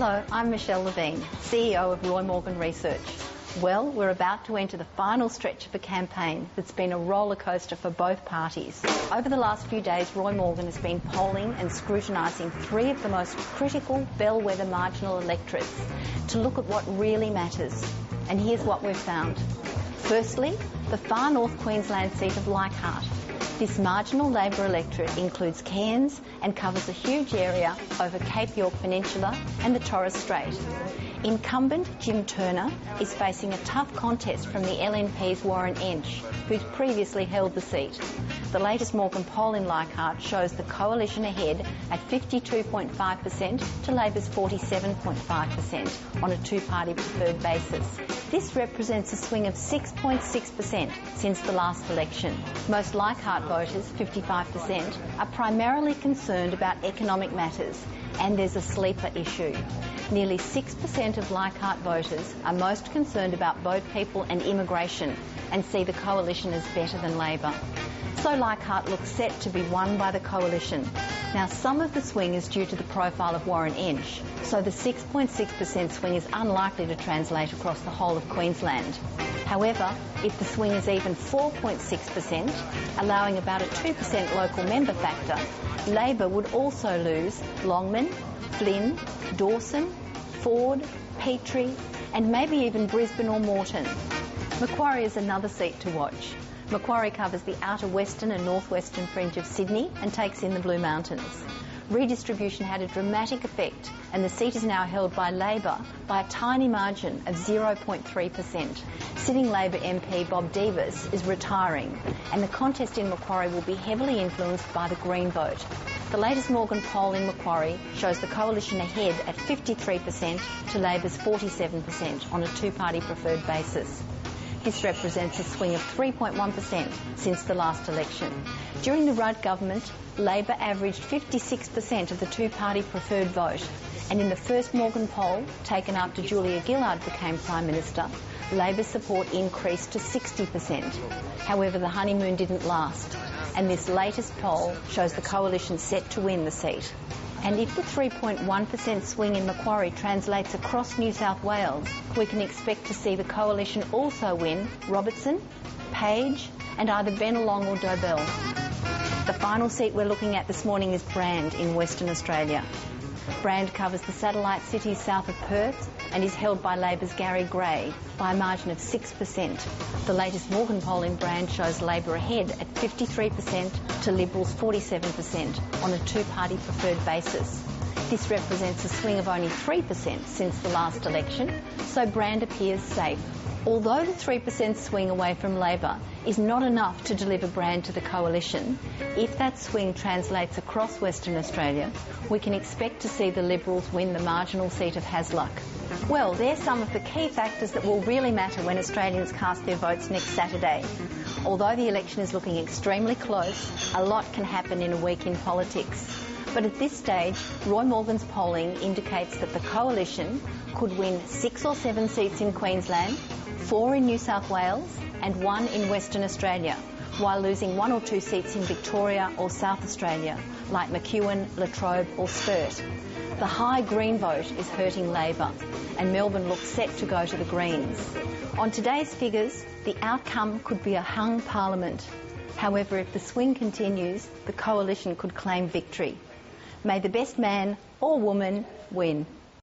Hello, I'm Michele Levine, CEO of Roy Morgan Research. Well, we're about to enter the final stretch of a campaign that's been a roller coaster for both parties. Over the last few days, Roy Morgan has been polling and scrutinising three of the most critical bellwether marginal electorates to look at what really matters. And here's what we've found. Firstly, the far north Queensland seat of Leichhardt. This marginal Labor electorate includes Cairns and covers a huge area over Cape York Peninsula and the Torres Strait. Incumbent Jim Turner is facing a tough contest from the LNP's Warren Entsch, who's previously held the seat. The latest Morgan poll in Leichhardt shows the coalition ahead at 52.5% to Labor's 47.5% on a two-party preferred basis. This represents a swing of 6.6% since the last election. Most Leichhardt voters, 55%, are primarily concerned about economic matters, and there's a sleeper issue. Nearly 6% of Leichhardt voters are most concerned about boat people and immigration and see the coalition as better than Labor. So Leichhardt looks set to be won by the coalition. Now, some of the swing is due to the profile of Warren Entsch, so the 6.6% swing is unlikely to translate across the whole of Queensland. However, if the swing is even 4.6%, allowing about a 2% local member factor, Labor would also lose Longman, Flynn, Dawson, Ford, Petrie, and maybe even Brisbane or Moreton. Macquarie is another seat to watch. Macquarie covers the outer western and northwestern fringe of Sydney and takes in the Blue Mountains. Redistribution had a dramatic effect, and the seat is now held by Labor by a tiny margin of 0.3%. Sitting Labor MP Bob Davis is retiring, and the contest in Macquarie will be heavily influenced by the Green vote. The latest Morgan poll in Macquarie shows the coalition ahead at 53% to Labor's 47% on a two-party preferred basis. This represents a swing of 3.1% since the last election. During the Rudd government, Labor averaged 56% of the two-party preferred vote, and in the first Morgan poll, taken after Julia Gillard became Prime Minister, Labor's support increased to 60%. However, the honeymoon didn't last, and this latest poll shows the coalition set to win the seat. And if the 3.1% swing in Macquarie translates across New South Wales, we can expect to see the coalition also win Robertson, Page, and either Bennelong or Dobell. The final seat we're looking at this morning is Brand in Western Australia. Brand covers the satellite cities south of Perth and is held by Labor's Gary Gray by a margin of 6%. The latest Morgan poll in Brand shows Labor ahead at 53% to Liberals 47% on a two-party preferred basis. This represents a swing of only 3% since the last election, so Brand appears safe. Although the 3% swing away from Labor is not enough to deliver Brand to the coalition, if that swing translates across Western Australia, we can expect to see the Liberals win the marginal seat of Hasluck. Well, there's some of the key factors that will really matter when Australians cast their votes next Saturday. Although the election is looking extremely close, a lot can happen in a week in politics. But at this stage, Roy Morgan's polling indicates that the coalition could win 6 or 7 seats in Queensland, 4 in New South Wales and 1 in Western Australia, while losing 1 or 2 seats in Victoria or South Australia, like McEwen, Latrobe or Sturt. The high Green vote is hurting Labor, and Melbourne looks set to go to the Greens. On today's figures, the outcome could be a hung parliament. However, if the swing continues, the coalition could claim victory. May the best man or woman win.